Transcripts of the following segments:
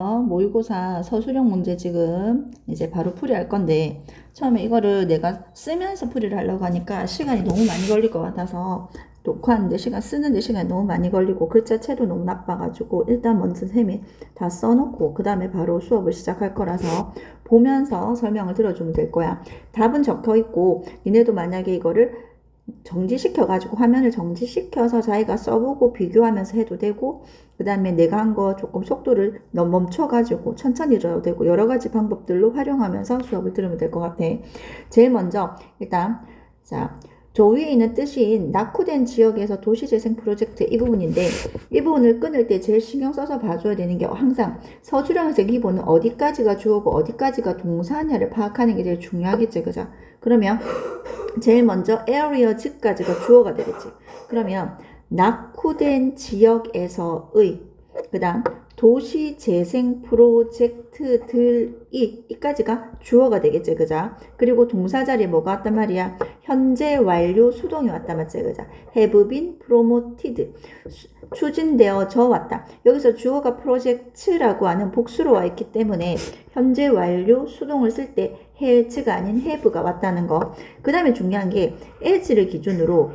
모의고사 서술형 문제 지금 이제 바로 풀이할 건데, 처음에 이거를 내가 쓰면서 풀이를 하려고 하니까 시간이 너무 많이 걸릴 것 같아서 녹화하는데 쓰는데 시간이 너무 많이 걸리고 글자체도 너무 나빠가지고 일단 먼저 쌤이 다 써놓고 그 다음에 바로 수업을 시작할 거라서 보면서 설명을 들어주면 될 거야. 답은 적혀 있고 니네도 만약에 이거를 정지시켜가지고 화면을 정지시켜서 자기가 써보고 비교하면서 해도 되고, 그 다음에 내가 한 거 조금 속도를 너무 멈춰가지고 천천히 들어도 되고, 여러 가지 방법들로 활용하면서 수업을 들으면 될 것 같아. 제일 먼저 일단 저 위에 있는 뜻인 낙후된 지역에서 도시재생 프로젝트 이 부분인데, 이 부분을 끊을 때 제일 신경 써서 봐줘야 되는 게 항상 서술형에서 기본은 어디까지가 주어고 어디까지가 동사냐를 파악하는 게 제일 중요하겠지, 그죠? 그러면 제일 먼저 areas까지가 주어가 되겠지. 그러면 낙후된 지역에서의, 그 다음 도시재생 프로젝트들이, 이까지가 주어가 되겠지, 그자? 그리고 동사 자리에 뭐가 왔단 말이야? 현재 완료 수동이 왔단 말이야, 그자? have been promoted, 추진되어져 왔다. 여기서 주어가 프로젝트라고 하는 복수로 와 있기 때문에 현재 완료 수동을 쓸 때 has가 아닌 have가 왔다는 거. 그 다음에 중요한 게 as를 기준으로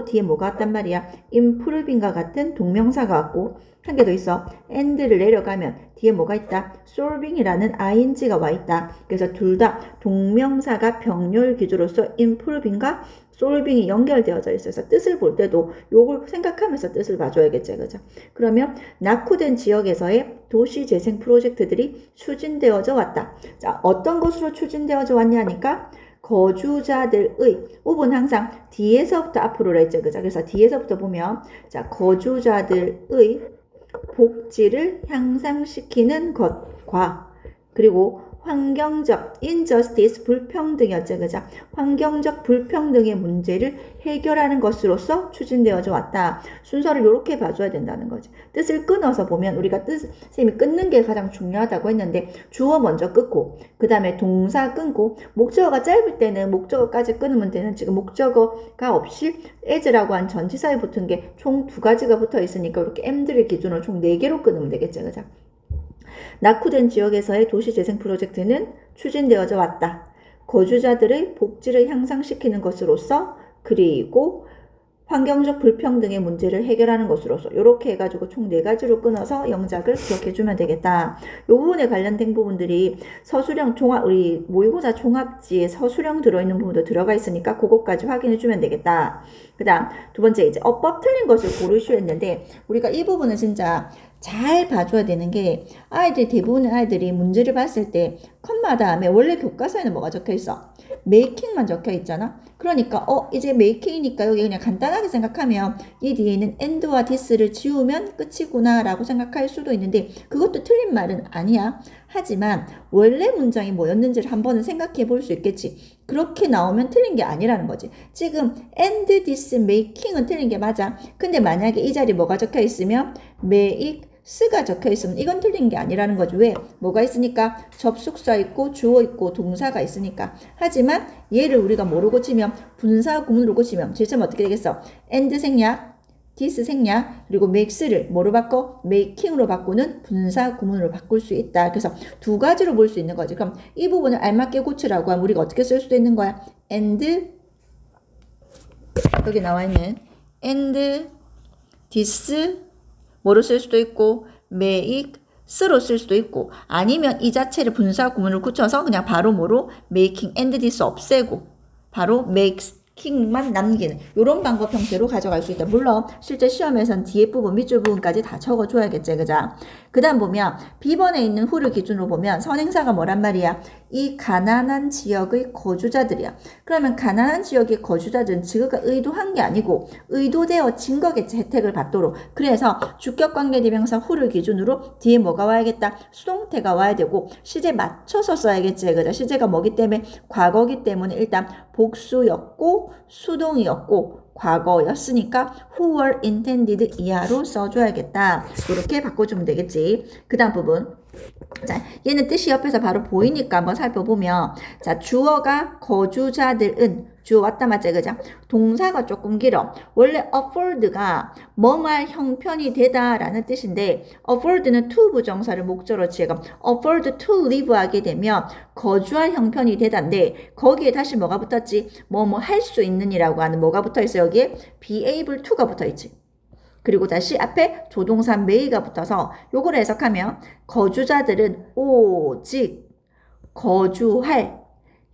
뒤에 뭐가 왔단 말이야? improveing과 같은 동명사가 왔고, 한 개 더 있어. and를 내려가면 뒤에 뭐가 있다? solving이라는 ing가 와 있다. 그래서 둘 다 동명사가 병렬 기조로서 improveing과 solving이 연결되어져 있어서 뜻을 볼 때도 요걸 생각하면서 뜻을 봐줘야겠지, 그죠? 그러면 낙후된 지역에서의 도시재생 프로젝트들이 추진되어져 왔다. 자, 어떤 것으로 추진되어져 왔냐니까 거주자들의, 우분 항상 뒤에서부터 앞으로라 했죠, 그죠? 그래서 뒤에서부터 보면, 자, 거주자들의 복지를 향상시키는 것과, 그리고 환경적 injustice 불평등이었죠, 그죠? 환경적 불평등의 문제를 해결하는 것으로서 추진되어져 왔다. 순서를 이렇게 봐줘야 된다는 거지. 뜻을 끊어서 보면 우리가 쌤이 끊는 게 가장 중요하다고 했는데, 주어 먼저 끊고 그 다음에 동사 끊고, 목적어가 짧을 때는 목적어까지 끊으면 되는, 지금 목적어가 없이 as라고 한 전치사에 붙은 게 총 2가지가 붙어 있으니까 이렇게 m들을 기준으로 총 4개로 끊으면 되겠죠, 그죠? 낙후된 지역에서의 도시재생 프로젝트는 추진되어져 왔다. 거주자들의 복지를 향상시키는 것으로서, 그리고 환경적 불평등의 문제를 해결하는 것으로서, 이렇게 해가지고 총 4가지로 끊어서 영작을 기억해주면 되겠다. 이 부분에 관련된 부분들이 서술형 우리 모의고사 종합지에 서술형 들어있는 부분도 들어가 있으니까 그것까지 확인해주면 되겠다. 그 다음 두 번째, 이제 어법 틀린 것을 고르시오 했는데, 우리가 이 부분은 진짜 잘 봐줘야 되는 게, 대부분의 아이들이 문제를 봤을 때 컴마 다음에 원래 교과서에는 뭐가 적혀 있어? 메이킹만 적혀 있잖아. 그러니까 이제 메이킹이니까 여기 그냥 간단하게 생각하면 이 뒤에 있는 and와 this를 지우면 끝이구나 라고 생각할 수도 있는데, 그것도 틀린 말은 아니야. 하지만 원래 문장이 뭐였는지를 한번은 생각해 볼 수 있겠지. 그렇게 나오면 틀린 게 아니라는 거지. 지금 and this making은 틀린 게 맞아. 근데 만약에 이 자리에 뭐가 적혀 있으면 make 스가 적혀 있으면 이건 틀린 게 아니라는 거죠. 왜? 뭐가 있으니까? 접속사 있고 주어 있고 동사가 있으니까. 하지만 얘를 우리가 뭐로 고치면? 분사 구문으로 고치면 제점 어떻게 되겠어? and 생략, this 생략, 그리고 makes를 뭐로 바꿔? making으로 바꾸는 분사 구문으로 바꿀 수 있다. 그래서 2가지로 볼 수 있는 거지. 그럼 이 부분을 알맞게 고치라고 하면 우리가 어떻게 쓸 수도 있는 거야? and, 여기 나와 있는 and this 뭐로 쓸 수도 있고, make, 스로 쓸 수도 있고, 아니면 이 자체를 분사 구문을 굳혀서 그냥 바로 뭐로 making and this 없애고 바로 making만 남기는, 이런 방법 형태로 가져갈 수 있다. 물론 실제 시험에선 뒤에 부분 밑줄 부분까지 다 적어줘야겠지, 그자? 그 다음 보면 B번에 있는 who를 기준으로 보면 선행사가 뭐란 말이야? 이 가난한 지역의 거주자들이야. 그러면 가난한 지역의 거주자들은 지그가 의도한 게 아니고 의도되어진 거겠지, 혜택을 받도록. 그래서 주격관계대명사 who를 기준으로 뒤에 뭐가 와야겠다? 수동태가 와야 되고 시제 맞춰서 써야겠지, 그죠? 시제가 뭐기 때문에? 과거기 때문에 일단 복수였고 수동이었고 과거였으니까 who were intended 이하로 써줘야겠다. 이렇게 바꿔주면 되겠지. 그 다음 부분, 자, 얘는 뜻이 옆에서 바로 보이니까 한번 살펴보면, 자, 주어가 거주자들은 주어 왔다 맞지 그죠? 동사가 조금 길어. 원래 afford가 뭐뭐할 형편이 되다라는 뜻인데 afford는 to 부정사를 목적으로 취해가 afford to live 하게 되면 거주할 형편이 되다인데 거기에 다시 뭐가 붙었지? 뭐뭐 할 수 있는이라고 하는 뭐가 붙어있어 여기에? be able to가 붙어있지. 그리고 다시 앞에 조동사 may가 붙어서 요걸 해석하면 거주자들은 오직 거주할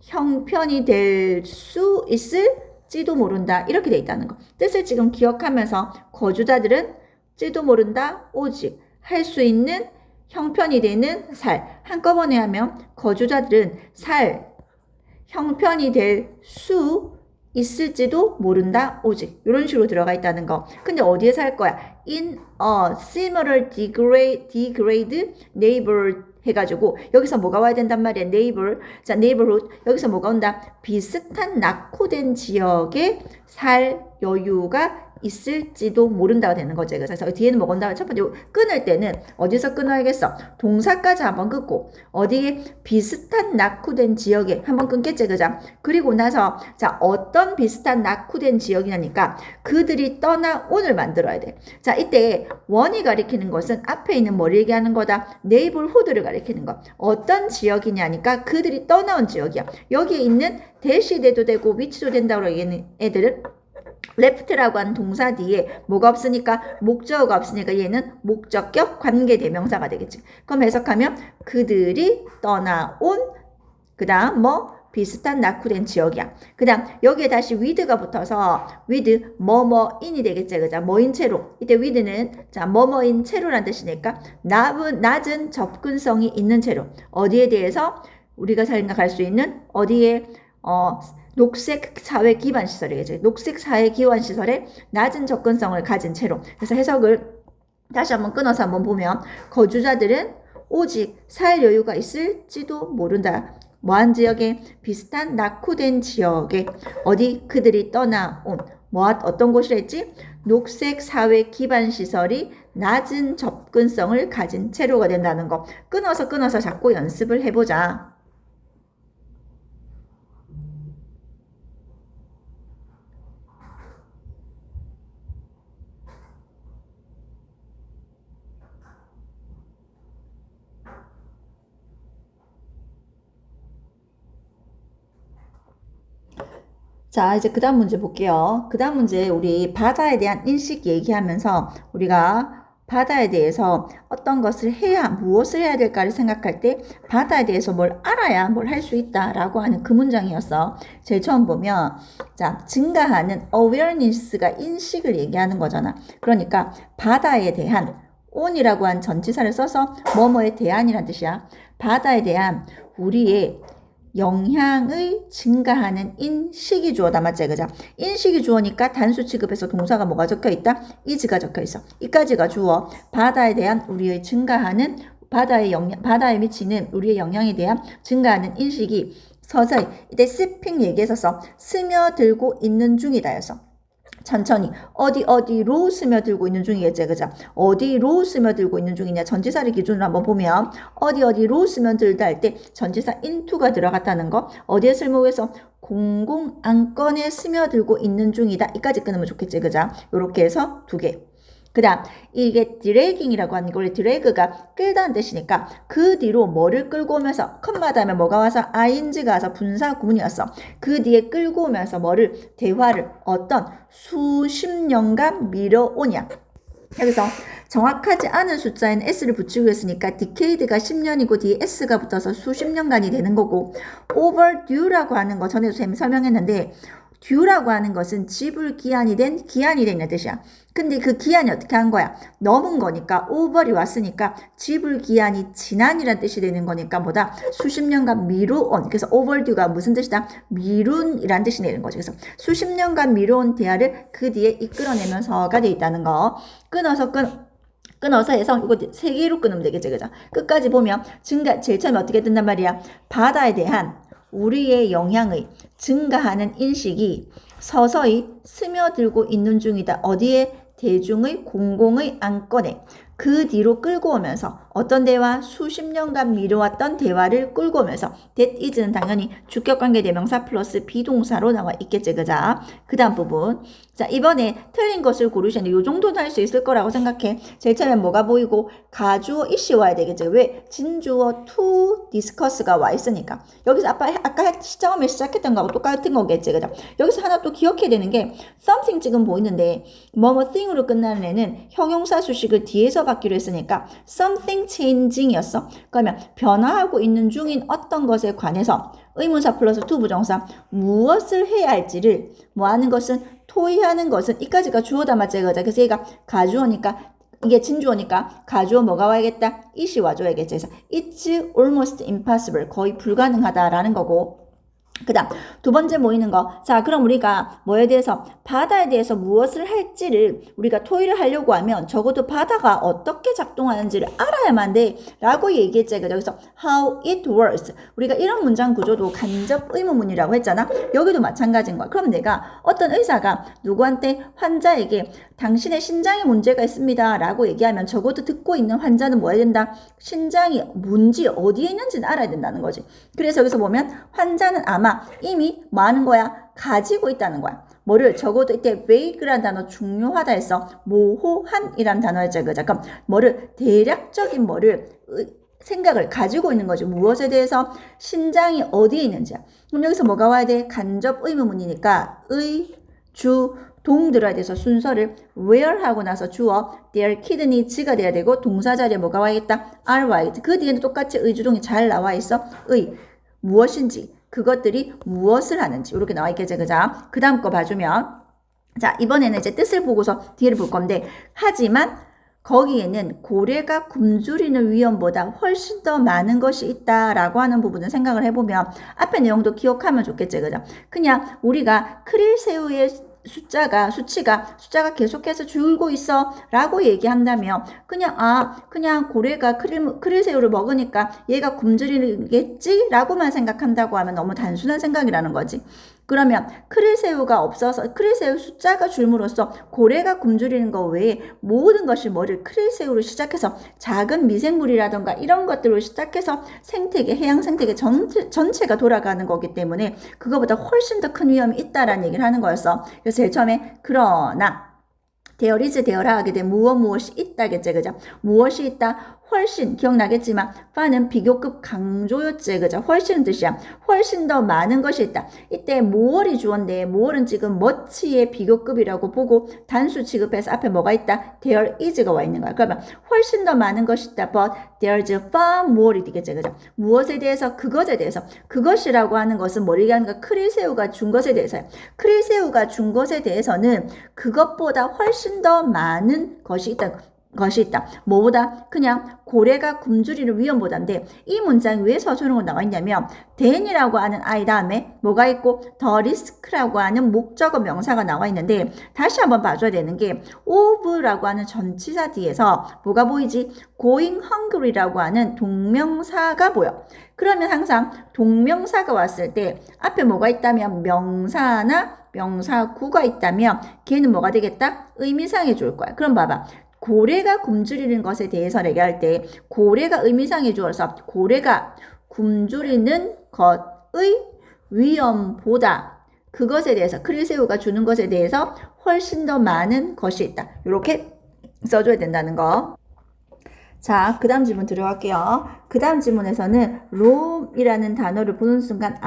형편이 될 수 있을지도 모른다. 이렇게 돼 있다는 거. 뜻을 지금 기억하면서 거주자들은 지도 모른다. 오직 할 수 있는 형편이 되는 살. 한꺼번에 하면 거주자들은 살 형편이 될 수 있을지도 모른다. 오직 이런 식으로 들어가 있다는 거. 근데 어디에 살 거야? In a similar degrade neighbor 해가지고 여기서 뭐가 와야 된단 말이야? neighbor. 자, neighborhood. 여기서 뭐가 온다? 비슷한 낙후된 지역에 살 여유가 있을지도 모른다가 되는 거지. 그래서 뒤에는 뭐가 온다? 첫 번째 끊을 때는 어디서 끊어야겠어? 동사까지 한번 끊고 어디에 비슷한 낙후된 지역에 한번 끊겠지. 그죠? 그리고 나서 자, 어떤 비슷한 낙후된 지역이냐니까 그들이 떠나온을 만들어야 돼. 자, 이때 원이 가리키는 것은 앞에 있는 뭐를 얘기하는 거다? 네이버후드를 가리키는 거. 어떤 지역이냐니까 그들이 떠나온 지역이야. 여기에 있는 대시돼도 되고 위치도 된다고 얘기하는 애들은 left라고 하는 동사 뒤에 뭐가 없으니까 목적어가 없으니까 얘는 목적격 관계대명사가 되겠지. 그럼 해석하면 그들이 떠나온 그 다음 뭐 비슷한 낙후된 지역이야. 그 다음 여기에 다시 with가 붙어서 with 뭐뭐인이 되겠지. 그죠? 뭐인 채로. 이때 with는 자 뭐뭐인 채로란 뜻이니까 낮은 접근성이 있는 채로. 어디에 대해서 우리가 생각할 수 있는 어디에 녹색 사회 기반 시설이겠죠. 녹색 사회 기반 시설에 낮은 접근성을 가진 채로. 그래서 해석을 다시 한번 끊어서 한번 보면 거주자들은 오직 살 여유가 있을지도 모른다. 뭐한 지역에 비슷한 낙후된 지역에 어디 그들이 떠나온 어떤 곳이라 했지? 녹색 사회 기반 시설이 낮은 접근성을 가진 채로가 된다는 거. 끊어서 자꾸 연습을 해보자. 자, 이제 그 다음 문제 볼게요. 그 다음 문제 우리 바다에 대한 인식 얘기하면서 우리가 바다에 대해서 어떤 것을 무엇을 해야 될까를 생각할 때 바다에 대해서 뭘 알아야 뭘 할 수 있다라고 하는 그 문장이었어. 제일 처음 보면 자, 증가하는 awareness가 인식을 얘기하는 거잖아. 그러니까 바다에 대한 on이라고 한 전치사를 써서 뭐뭐에 대한이란 뜻이야. 바다에 대한 우리의 영향의 증가하는 인식이 주어다. 맞지? 그죠? 인식이 주어니까 단수 취급해서 동사가 뭐가 적혀 있다? is가 적혀 있어. 이까지가 주어. 바다에 대한 우리의 증가하는 바다에 미치는 우리의 영향에 대한 증가하는 인식이 서서히 이때 스핑 얘기했었어. 스며들고 있는 중이다였어. 천천히 어디로 스며들고 있는 중이겠지. 그죠? 어디로 스며들고 있는 중이냐. 전치사를 기준으로 한번 보면 어디로 스며들다 할 때 전치사 into가 들어갔다는 거. 어디에 쓸모해서 공공 안건에 스며들고 있는 중이다. 이까지 끊으면 좋겠지. 그죠? 요렇게 해서 두 개. 그 다음 이게 드래깅이라고 하는 게 원래 드래그가 끌다는 뜻이니까 그 뒤로 뭐를 끌고 오면서 컴마 다음에 뭐가 와서 ing가 와서 분사 구문이 왔어. 그 뒤에 끌고 오면서 뭐를 대화를 어떤 수십 년간 밀어오냐. 여기서 정확하지 않은 숫자에는 s를 붙이고 했으니까 decade가 10년이고 뒤에 s가 붙어서 수십 년간이 되는 거고 overdue라고 하는 거 전에도 쌤이 설명했는데 due라고 하는 것은 지불 기한이 된다는 뜻이야. 근데 그 기한이 어떻게 한 거야? 넘은 거니까 over이 왔으니까 지불 기한이 지난이란 뜻이 되는 거니까 뭐다? 수십 년간 미루온. 그래서 overdue가 무슨 뜻이다? 미룬이란 뜻이 되는 거죠. 그래서 수십 년간 미루온 대화를 그 뒤에 이끌어내면서가 돼 있다는 거. 끊어서 해서 이거 세 개로 끊으면 되겠죠. 그죠? 끝까지 보면 제일 처음에 어떻게 뜬단 말이야? 바다에 대한 우리의 영향의 증가하는 인식이 서서히 스며들고 있는 중이다. 어디에? 대중의 공공의 안건에. 그 뒤로 끌고 오면서 어떤 대화? 수십 년간 미뤄왔던 대화를 끌고 오면서 that is는 당연히 주격관계 대명사 플러스 비동사로 나와 있겠지, 그자? 그 다음 부분. 자, 이번에 틀린 것을 고르시는데 이 정도는 할 수 있을 거라고 생각해. 제일 처음에 뭐가 보이고? 가주어 이시 와야 되겠죠. 왜? 진주어 to discuss가 와 있으니까. 여기서 아까 처음에 시작했던 거하고 똑같은 거겠지, 그죠? 여기서 하나 또 기억해야 되는 게 something 지금 보이는데 뭐뭐 thing으로 끝나는 애는 형용사 수식을 뒤에서 받기로 했으니까 something changing이었어. 그러면 변화하고 있는 중인 어떤 것에 관해서 의문사 플러스 to 부정사 무엇을 해야 할지를 뭐 하는 것은 토의하는 것은 이까지가 주어다 맞지, 그죠? 그래서 얘가 가주어니까 이게 진주어니까 가주어 뭐가 와야겠다? it이 와줘야겠지. 그래서 it's almost impossible. 거의 불가능하다라는 거고. 그 다음 두 번째 모이는 거. 자, 그럼 우리가 뭐에 대해서 바다에 대해서 무엇을 할지를 우리가 토의를 하려고 하면 적어도 바다가 어떻게 작동하는지를 알아야만 돼 라고 얘기했지. 그래서 how it works. 우리가 이런 문장 구조도 간접 의문문이라고 했잖아. 여기도 마찬가지인 거야. 그럼 내가 어떤 의사가 누구한테 환자에게 당신의 신장에 문제가 있습니다 라고 얘기하면 적어도 듣고 있는 환자는 뭐 해야 된다? 신장이 뭔지 어디에 있는지는 알아야 된다는 거지. 그래서 여기서 보면 환자는 아마 이미 뭐 하는 거야? 가지고 있다는 거야. 뭐를 적어도 이때 vague란 단어 중요하다 해서 모호한이란 단어였죠. 그죠? 그럼 뭐를 대략적인 뭐를 생각을 가지고 있는 거죠. 무엇에 대해서? 신장이 어디에 있는지야. 그럼 여기서 뭐가 와야 돼? 간접 의문문이니까 의, 주, 동 들어야 돼서 순서를 where 하고 나서 주어 their kidneys가 돼야 되고 동사 자리에 뭐가 와야겠다? are 와야겠다. 그 뒤에는 똑같이 의주동이 잘 나와 있어. 의, 무엇인지 그것들이 무엇을 하는지 이렇게 나와 있겠죠. 그죠? 그 다음 거 봐주면 자, 이번에는 이제 뜻을 보고서 뒤를 볼 건데 하지만 거기에는 고래가 굶주리는 위험보다 훨씬 더 많은 것이 있다라고 하는 부분을 생각을 해보면 앞에 내용도 기억하면 좋겠지. 그죠? 그냥 우리가 크릴새우의 수치가 계속해서 줄고 있어 라고 얘기한다면 그냥 고래가 크릴새우를 먹으니까 얘가 굶주리겠지 라고만 생각한다고 하면 너무 단순한 생각이라는 거지. 그러면 크릴새우가 없어서 크릴새우 숫자가 줄므로써 고래가 굶주리는 것 외에 모든 것이 뭐를 크릴새우로 시작해서 작은 미생물이라던가 이런 것들로 시작해서 생태계, 해양 생태계 전체가 돌아가는 거기 때문에 그거보다 훨씬 더 큰 위험이 있다라는 얘기를 하는 거였어. 그래서 제일 처음에 그러나 there is there 하게 된 무엇이 있다겠지, 그죠? 무엇이 있다? 훨씬 기억나겠지만 파는 비교급 강조였지, 그죠? 훨씬 뜻이야. 훨씬 더 많은 것이 있다. 이때 모어리 주어인데 모어는 지금 much의 비교급이라고 보고 단수 취급해서 앞에 뭐가 있다? there is가 와 있는 거야. 그러면 훨씬 더 많은 것이 있다. but there's far more이 되겠지, 그죠? 무엇에 대해서? 그것에 대해서. 그것이라고 하는 것은 뭘 얘기하는가? 크릴새우가 준 것에 대해서야. 크릴새우가 준 것에 대해서는 그것보다 훨씬 더 많은 것이 있다. 뭐보다? 그냥 고래가 굶주리는 위험보다인데 이 문장이 왜 서술형으로 나와 있냐면 than이라고 하는 I 다음에 뭐가 있고 the risk라고 하는 목적어 명사가 나와 있는데 다시 한번 봐줘야 되는 게 of라고 하는 전치사 뒤에서 뭐가 보이지? going hungry라고 하는 동명사가 보여. 그러면 항상 동명사가 왔을 때 앞에 뭐가 있다면 명사나 명사구가 있다면 걔는 뭐가 되겠다? 의미상해 줄 거야. 그럼 봐봐. 고래가 굶주리는 것에 대해서 얘기할 때 고래가 의미상해 주어서 고래가 굶주리는 것의 위험보다 그것에 대해서 크릴새우가 주는 것에 대해서 훨씬 더 많은 것이 있다. 이렇게 써줘야 된다는 거. 자, 그 다음 지문 들어갈게요. 그 다음 지문에서는 롬이라는 단어를 보는 순간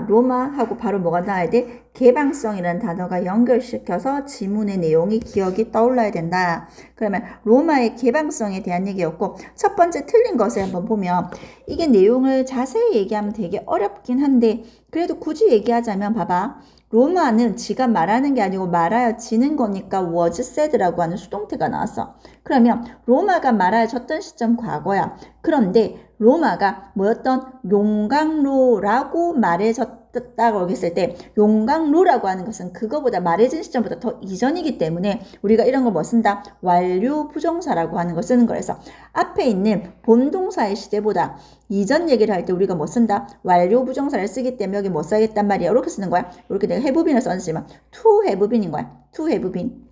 로마하고 바로 뭐가 나와야 돼? 개방성이라는 단어가 연결시켜서 지문의 내용이 기억이 떠올라야 된다. 그러면 로마의 개방성에 대한 얘기였고 첫 번째 틀린 것을 한번 보면 이게 내용을 자세히 얘기하면 되게 어렵긴 한데 그래도 굳이 얘기하자면 봐봐. 로마는 지가 말하는 게 아니고 말하여지는 거니까 was said라고 하는 수동태가 나왔어. 그러면 로마가 말하여졌던 시점 과거야. 그런데 로마가 뭐였던 용광로라고 말해졌다고 했을 때 용광로라고 하는 것은 그거보다 말해진 시점보다 더 이전이기 때문에 우리가 이런 걸 뭐 쓴다? 완료 부정사라고 하는 걸 쓰는 거라서 앞에 있는 본동사의 시대보다 이전 얘기를 할 때 우리가 뭐 쓴다? 완료 부정사를 쓰기 때문에 여기 뭐 써야겠단 말이야. 이렇게 쓰는 거야. 이렇게 내가 have been을 썼지만 to have been인 거야. to have been.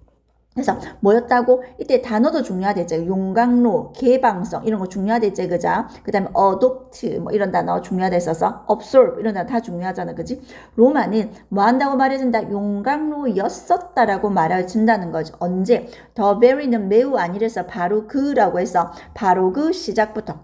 그래서 뭐였다고? 이때 단어도 중요하댔죠. 용광로, 개방성 이런 거 중요하댔죠. 그죠? 그 다음에 adopt 뭐 이런 단어 중요하댔어서 absorb 이런 단어 다 중요하잖아. 그지? 로마는 뭐 한다고 말해준다? 용광로였었다라고 말해준다는 거죠. 언제? the very는 매우 아니래서 바로 그라고 해서 바로 그 시작부터.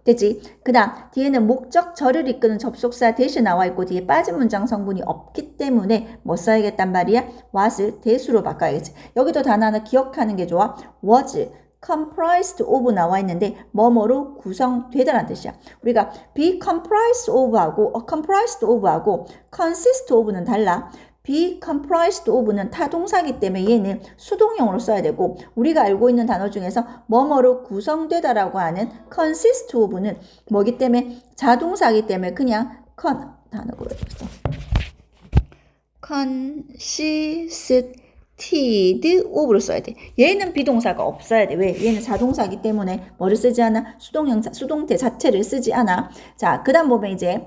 되지? 그 다음 뒤에는 목적절을 이끄는 접속사 대시 나와 있고 뒤에 빠진 문장 성분이 없기 때문에 뭐 써야겠단 말이야? was을 대수로 바꿔야겠지. 여기도 단어 하나 기억하는 게 좋아. was comprised of 나와 있는데 뭐뭐로 구성되다라는 뜻이야. 우리가 be comprised of하고 comprised of하고 consist of는 달라. be comprised of는 타동사기 때문에 얘는 수동형으로 써야 되고 우리가 알고 있는 단어 중에서 뭐뭐로 구성되다라고 하는 consist of는 뭐기 때문에 자동사기 때문에 그냥 단어 보여줬어. consisted of로 써야 돼. 얘는 비동사가 없어야 돼. 왜? 얘는 자동사기 때문에 뭐를 쓰지 않아? 수동형사, 수동태 자체를 쓰지 않아. 자, 그 다음 보면 이제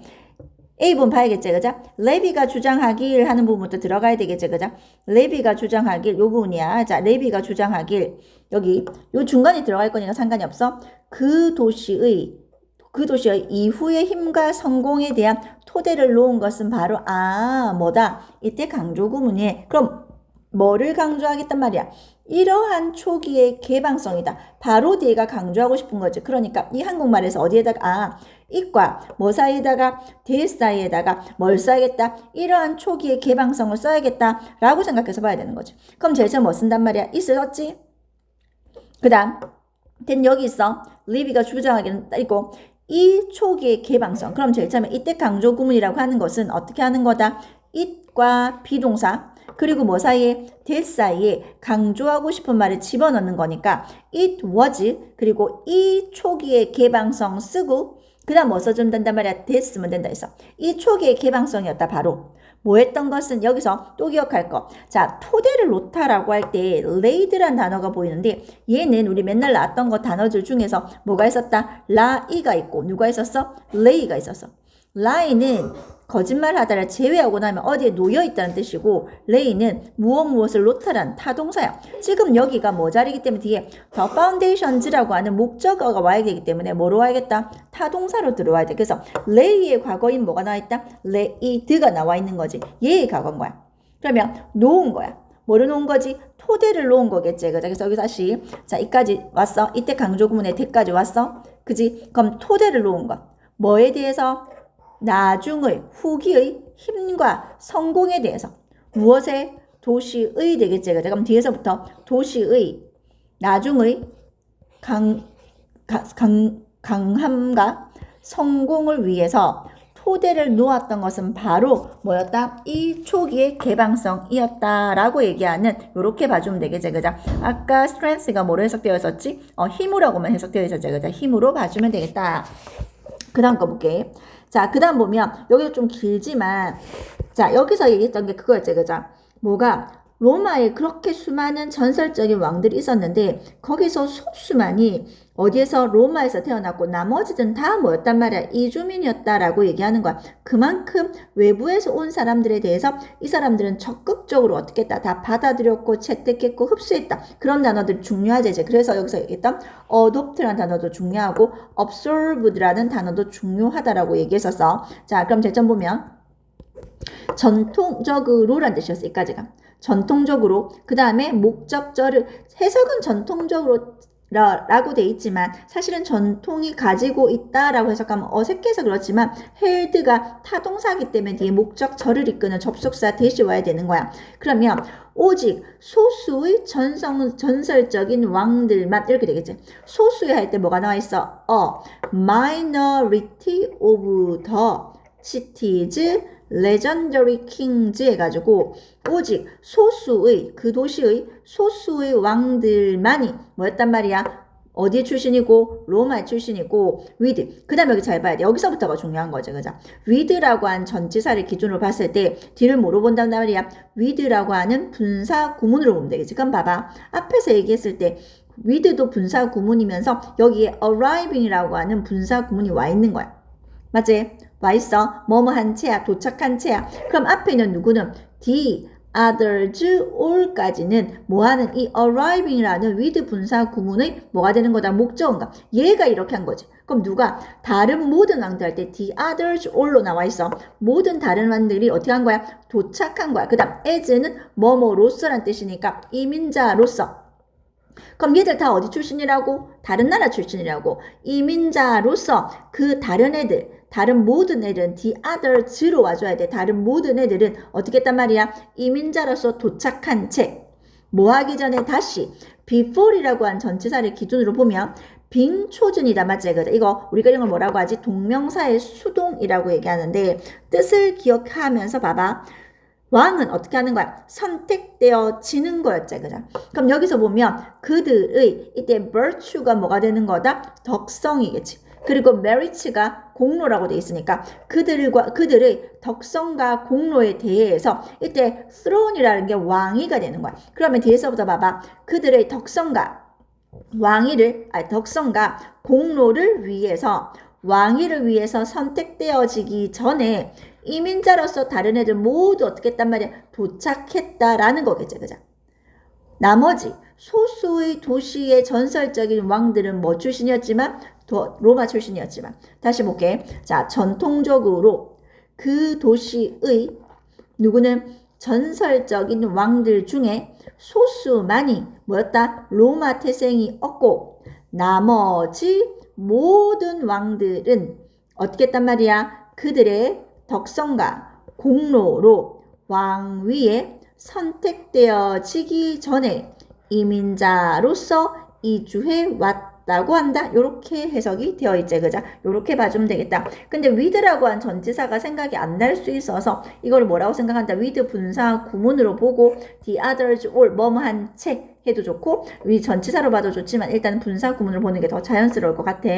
A번 봐야겠지, 그죠? 레비가 주장하길 하는 부분부터 들어가야 되겠지, 그죠? 레비가 주장하길, 요 부분이야. 자, 레비가 주장하길, 여기, 요 중간에 들어갈 거니까 상관이 없어. 그 도시의 이후의 힘과 성공에 대한 토대를 놓은 것은 바로, 뭐다? 이때 강조 구문이에. 그럼, 뭐를 강조하겠단 말이야? 이러한 초기의 개방성이다. 바로 뒤에가 강조하고 싶은 거지. 그러니까 이 한국말에서 어디에다가 이과 뭐 사이에다가 대 사이에다가 뭘 써야겠다. 이러한 초기의 개방성을 써야겠다 라고 생각해서 봐야 되는 거지. 그럼 제일 처음 뭐 쓴단 말이야? 있었지? 그 다음 된 여기 있어. 리비가 주장하기는 있고 이 초기의 개방성. 그럼 제일 처음에 이때 강조 구문이라고 하는 것은 어떻게 하는 거다? it과 비동사 그리고 뭐 사이에 that 사이에 강조하고 싶은 말을 집어넣는 거니까 it was 그리고 이 초기의 개방성 쓰고 그 다음 뭐 써주면 된단 말이야. that 쓰면 된다 했어. 이 초기의 개방성이었다 바로. 뭐 했던 것은 여기서 또 기억할 거. 자, 토대를 놓다라고 할 때 laid란 단어가 보이는데 얘는 우리 맨날 나왔던 거 단어들 중에서 뭐가 있었다? lie가 있고 누가 있었어? lay가 있었어. lie는 거짓말 하다를 제외하고 나면 어디에 놓여 있다는 뜻이고 lay는 무엇을 놓다란 타동사야. 지금 여기가 뭐 자리이기 때문에 뒤에 the foundations라고 하는 목적어가 와야 되기 때문에 뭐로 와야겠다? 타동사로 들어와야 돼. 그래서 lay의 과거인 뭐가 나와 있다? laid가 나와 있는 거지. 얘의 과거인 거야. 그러면 놓은 거야. 뭐를 놓은 거지? 토대를 놓은 거겠지. 그래서 여기 다시 자 이까지 왔어. 이때 강조 구문에 대까지 왔어. 그지? 그럼 토대를 놓은 거. 뭐에 대해서? 나중의 후기의 힘과 성공에 대해서 무엇의 도시의 되겠지. 그럼 뒤에서부터 도시의 나중의 강함과 성공을 위해서 토대를 놓았던 것은 바로 뭐였다? 이 초기의 개방성이었다라고 얘기하는 요렇게 봐주면 되겠지. 그죠? 아까 strength가 뭐로 해석되어 있었지? 힘으로만 해석되어 있었지. 그죠? 힘으로 봐주면 되겠다. 그 다음 거 볼게. 자, 그 다음 보면, 여기도 좀 길지만, 자, 여기서 얘기했던 게 그거였지, 그죠? 뭐가, 로마에 그렇게 수많은 전설적인 왕들이 있었는데, 거기서 소수만이 어디에서 로마에서 태어났고, 나머지는 다 뭐였단 말이야? 이주민이었다라고 얘기하는 거야. 그만큼 외부에서 온 사람들에 대해서 이 사람들은 적극적으로 어떻게 했다? 다 받아들였고, 채택했고, 흡수했다. 그런 단어들이 중요하지, 이제. 그래서 여기서 얘기했던 adopt라는 단어도 중요하고, absorbed라는 단어도 중요하다라고 얘기했었어. 자, 그럼 제점 보면, 전통적으로란 뜻이었어, 여기까지가. 전통적으로, 그 다음에 목적절을, 해석은 전통적으로 라고 돼 있지만 사실은 전통이 가지고 있다라고 해석하면 어색해서 그렇지만 held가 타동사기 때문에 뒤에 목적절을 이끄는 접속사 대시 와야 되는 거야. 그러면 오직 소수의 전설적인 왕들만 이렇게 되겠지. 소수의 할 때 뭐가 나와 있어? minority of the cities legendary kings 해가지고 오직 소수의 그 도시의 소수의 왕들만이 뭐였단 말이야? 어디의 출신이고 로마의 출신이고 with 그 다음에 여기 잘 봐야 돼. 여기서부터가 중요한 거죠. 그죠? with라고 한 전치사를 기준으로 봤을 때 뒤를 뭐로 본단 말이야? with라고 하는 분사 구문으로 보면 되겠지. 그럼 봐봐. 앞에서 얘기했을 때 with도 분사 구문이면서 여기에 arriving이라고 하는 분사 구문이 와 있는 거야. 맞지? 와 있어. 뭐뭐 한 채야. 도착한 채야. 그럼 앞에 있는 누구는 the others, all까지는 뭐하는 이 arriving이라는 with 분사 구문의 뭐가 되는 거다? 목적어인가? 얘가 이렇게 한 거지. 그럼 누가? 다른 모든 왕들 할 때 the others, all로 나와 있어. 모든 다른 왕들이 어떻게 한 거야? 도착한 거야. 그 다음 as는 뭐뭐로서란 뜻이니까 이민자로서. 그럼 얘들 다 어디 출신이라고? 다른 나라 출신이라고. 이민자로서 그 다른 애들, 다른 모든 애들은 the others로 와줘야 돼. 다른 모든 애들은 어떻게 했단 말이야? 이민자로서 도착한 채. 뭐 하기 전에 다시 before이라고 한 전치사를 기준으로 보면 빙초준이다. 맞지? 이거 우리가 이런 걸 뭐라고 하지? 동명사의 수동이라고 얘기하는데 뜻을 기억하면서 봐봐. 왕은 어떻게 하는 거야? 선택되어지는 거였지, 그죠? 그럼 여기서 보면 그들의 이때 virtue가 뭐가 되는 거다? 덕성이겠지. 그리고 merit가 공로라고 돼 있으니까 그들의 덕성과 공로에 대해서 이때 throne이라는 게 왕위가 되는 거야. 그러면 뒤에서부터 봐봐. 그들의 덕성과 공로를 위해서 왕위를 위해서 선택되어지기 전에 이민자로서 다른 애들 모두 어떻게 했단 말이야? 도착했다라는 거겠지, 그죠? 나머지 소수의 도시의 전설적인 왕들은 뭐 출신이었지만? 로마 출신이었지만. 다시 볼게. 자, 전통적으로 그 도시의 누구는 전설적인 왕들 중에 소수만이 뭐였다? 로마 태생이었고 나머지 모든 왕들은 어떻게 했단 말이야? 그들의 덕성과 공로로 왕위에 선택되어지기 전에 이민자로서 이주해 왔다고 한다. 이렇게 해석이 되어 있지, 그죠? 이렇게 봐주면 되겠다. 근데 with라고 한 전치사가 생각이 안 날 수 있어서 이걸 뭐라고 생각한다? with 분사 구문으로 보고 the others all 뭐뭐한 채 해도 좋고 with 전치사로 봐도 좋지만 일단 분사 구문으로 보는 게 더 자연스러울 것 같아.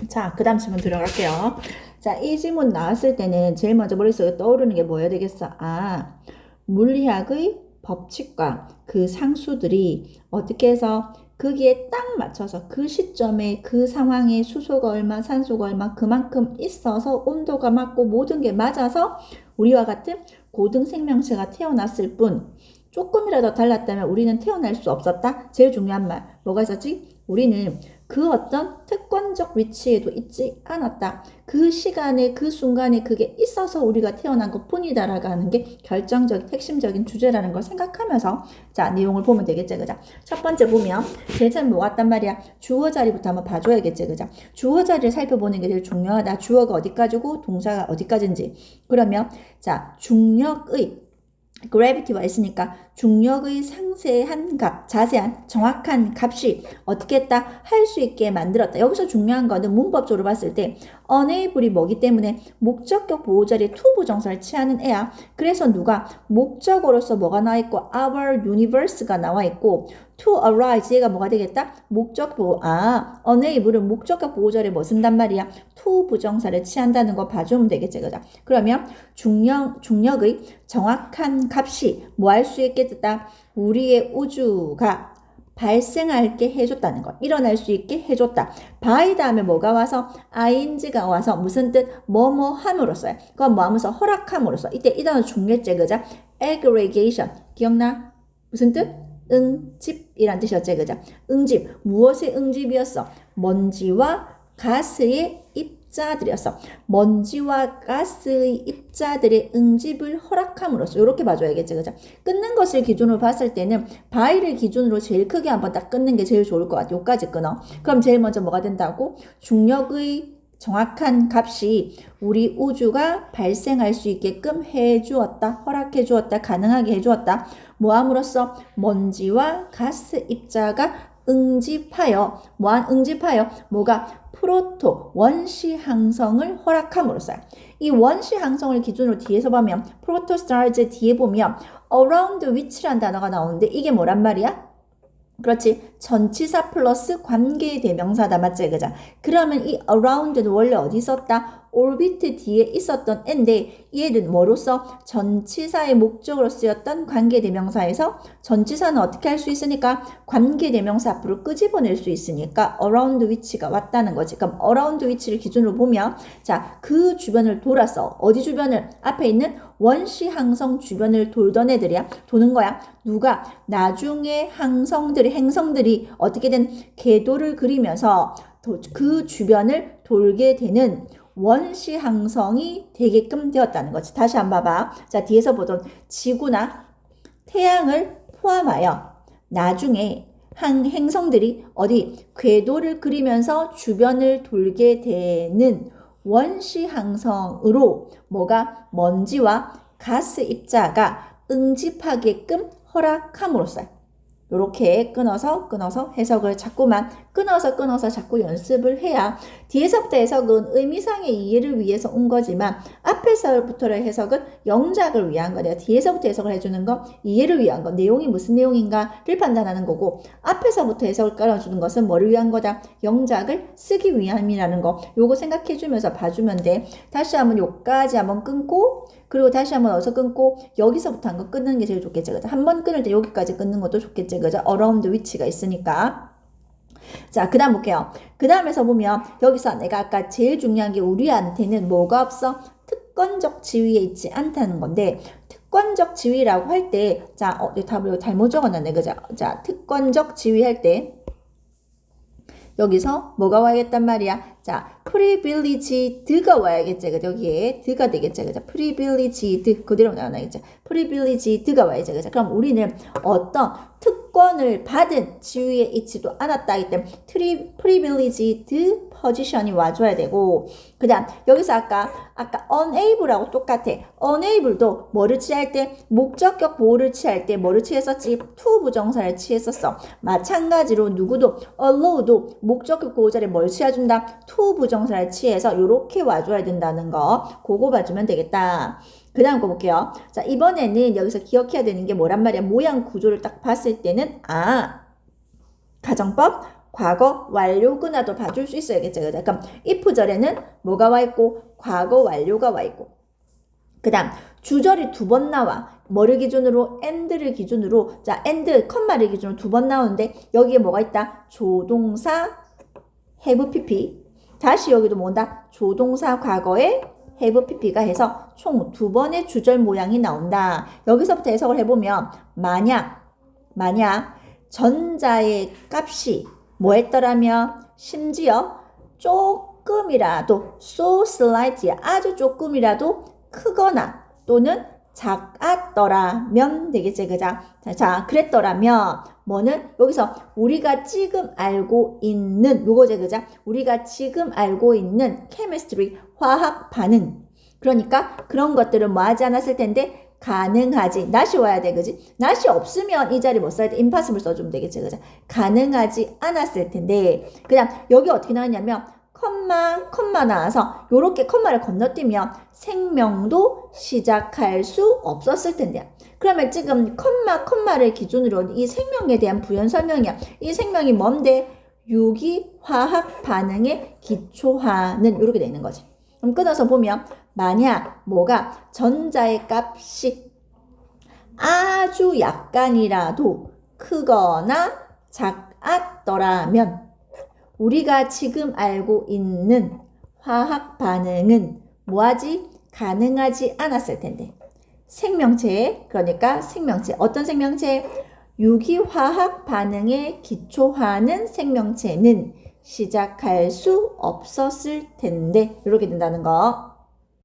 자, 그 다음 질문 들어갈게요. 자, 이 질문 나왔을 때는 제일 먼저 머릿속에 떠오르는 게 뭐야 되겠어? 아, 물리학의 법칙과 그 상수들이 어떻게 해서 거기에 딱 맞춰서 그 시점에 그 상황에 수소가 얼마, 산소가 얼마 그만큼 있어서 온도가 맞고 모든 게 맞아서 우리와 같은 고등 생명체가 태어났을 뿐 조금이라도 달랐다면 우리는 태어날 수 없었다. 제일 중요한 말 뭐가 있었지? 우리는 그 어떤 특권적 위치에도 있지 않았다. 그 시간에 그 순간에 그게 있어서 우리가 태어난 것 뿐이다라고 하는 게 결정적인 핵심적인 주제라는 걸 생각하면서 자 내용을 보면 되겠지, 그죠? 첫 번째 보면 제일 처음에 뭐 같단 말이야? 주어 자리부터 한번 봐줘야겠지, 그죠? 주어 자리를 살펴보는 게 제일 중요하다. 주어가 어디까지고 동사가 어디까지인지. 그러면 자 중력의 gravity가 있으니까 중력의 상세한 값, 자세한 정확한 값이 어떻게 했다? 할 수 있게 만들었다. 여기서 중요한 거는 문법적으로 봤을 때 unable이 뭐기 때문에 목적격 보호자리에 to 부정사를 취하는 애야. 그래서 누가 목적어로서 뭐가 나와 있고 our universe가 나와 있고 to arise 얘가 뭐가 되겠다? 목적 보호. unable은 목적격 보호자리에 뭐 쓴단 말이야? to 부정사를 취한다는 거 봐주면 되겠지, 그죠? 그러면 중력의 정확한 값이 뭐 할 수 있겠다? 우리의 우주가 발생할게 해줬다는 거. 일어날 수 있게 해줬다. by 다음에 뭐가 와서 ing가 와서 무슨 뜻? 뭐뭐 함으로써요. 그건 뭐 하면서 허락함으로써. 이때 이 단어 중요했지, 그죠? aggregation. 기억나? 무슨 뜻? 응집이란 뜻이었지, 그죠? 응집. 무엇의 응집이었어? 먼지와 가스의 입자들이었어. 먼지와 가스의 입자들의 응집을 허락함으로써 이렇게 봐줘야겠지, 그죠? 끊는 것을 기준으로 봤을 때는 by를 기준으로 제일 크게 한번 딱 끊는 게 제일 좋을 것 같아. 여기까지 끊어. 그럼 제일 먼저 뭐가 된다고? 중력의 정확한 값이 우리 우주가 발생할 수 있게끔 해주었다. 허락해 주었다. 가능하게 해주었다. 뭐함으로써 먼지와 가스 입자가 응집하여 뭐가 프로토 원시 항성을 허락함으로써 이 원시 항성을 기준으로 뒤에서 보면 프로토 스타즈 뒤에 보면 around which라는 단어가 나오는데 이게 뭐란 말이야? 그렇지. 전치사 플러스 관계 대명사다. 맞지? 그죠? 그러면 이 around는 원래 어디 있었다? 오비트 뒤에 있었던 인데 얘는 뭐로서 전치사의 목적으로 쓰였던 관계대명사에서 전치사는 어떻게 할 수 있으니까 관계대명사 앞으로 끄집어낼 수 있으니까 around which가 왔다는 거지. 그럼 around which를 기준으로 보면 자, 그 주변을 돌아서 어디 주변을 앞에 있는 원시 항성 주변을 돌던 애들이야. 도는 거야. 누가 나중에 행성들이 어떻게든 궤도를 그리면서 그 주변을 돌게 되는 원시 항성이 되게끔 되었다는 거지. 다시 한번 봐봐. 자, 뒤에서 보던 지구나 태양을 포함하여 나중에 행성들이 어디 궤도를 그리면서 주변을 돌게 되는 원시 항성으로 뭐가 먼지와 가스 입자가 응집하게끔 허락함으로써 요렇게 끊어서 해석을 자꾸만 끊어서 자꾸 연습을 해야 뒤에서부터 해석은 의미상의 이해를 위해서 온 거지만 앞에서부터의 해석은 영작을 위한 거. 내가 뒤에서부터 해석을 해주는 거 이해를 위한 거. 내용이 무슨 내용인가를 판단하는 거고 앞에서부터 해석을 깔아주는 것은 뭐를 위한 거다? 영작을 쓰기 위함이라는 거. 요거 생각해주면서 봐주면 돼. 다시 한번 요까지 한번 끊고 그리고 다시 한번 어디서 끊고 여기서부터 한 거 끊는 게 제일 좋겠지. 한 번 끊을 때 여기까지 끊는 것도 좋겠지. 그죠? around which가 있으니까. 자, 그 다음 볼게요. 그 다음에서 보면 여기서 내가 아까 제일 중요한 게 우리한테는 뭐가 없어? 특권적 지위에 있지 않다는 건데 특권적 지위라고 할 때 자, 답을 잘못 적어놨네. 그죠? 자, 특권적 지위 할 때 여기서 뭐가 와야겠단 말이야? 자, privileged가 와야겠지. 그죠? 여기에 드가 되겠지. 그죠? privileged 그대로 나와야겠죠. privileged가 와야지. 그죠? 그럼 우리는 어떤 특권을 받은 지위에 있지도 않았다 하기 때문에 privileged position이 와줘야 되고 그 다음 여기서 아까 unable하고 똑같아. unable도 뭐를 취할 때 목적격 보호를 취할 때 뭐를 취했었지? to 부정사를 취했었어. 마찬가지로 누구도 allow도 목적격 보호자를 뭘 취해준다? to 부정사를 취해서 요렇게 와줘야 된다는 거 그거 봐주면 되겠다. 그 다음 거 볼게요. 자, 이번에는 여기서 기억해야 되는 게 뭐란 말이야? 모양 구조를 딱 봤을 때는 가정법, 과거 완료구나도 봐줄 수 있어야겠죠. 그럼 if절에는 뭐가 와 있고 과거 완료가 와 있고 그 다음 주절이 두 번 나와. 뭐를 기준으로? and를 기준으로 자, and, 컴마를 기준으로 두 번 나오는데 여기에 뭐가 있다? 조동사 have pp 다시 여기도 뭔다? 조동사 과거에 have pp가 해서 총 두 번의 주절 모양이 나온다. 여기서부터 해석을 해보면 만약 전자의 값이 뭐 했더라면 심지어 조금이라도 so slight 아주 조금이라도 크거나 또는 작았더라면 되겠지. 그자? 자, 그랬더라면 뭐는 여기서 우리가 지금 알고 있는 요거제. 그자? 우리가 지금 알고 있는 chemistry 화학 반응 그러니까 그런 것들은 뭐 하지 않았을 텐데 가능하지. not이 와야 돼. 그지? not이 없으면 이 자리 뭐 써야 돼? impossible 써주면 되겠지. 그죠? 가능하지 않았을 텐데 그 다음 여기 어떻게 나왔냐면 컴마 나와서 요렇게 컴마를 건너뛰면 생명도 시작할 수 없었을 텐데 그러면 지금 컴마를 기준으로 이 생명에 대한 부연 설명이야. 이 생명이 뭔데? 유기화학 반응에 기초하는 이렇게 되어 있는 거지. 그럼 끊어서 보면 만약 뭐가 전자의 값이 아주 약간이라도 크거나 작았더라면 우리가 지금 알고 있는 화학 반응은 뭐하지? 가능하지 않았을 텐데 생명체 그러니까 생명체 어떤 생명체? 유기화학 반응에 기초하는 생명체는 시작할 수 없었을 텐데 이렇게 된다는 거.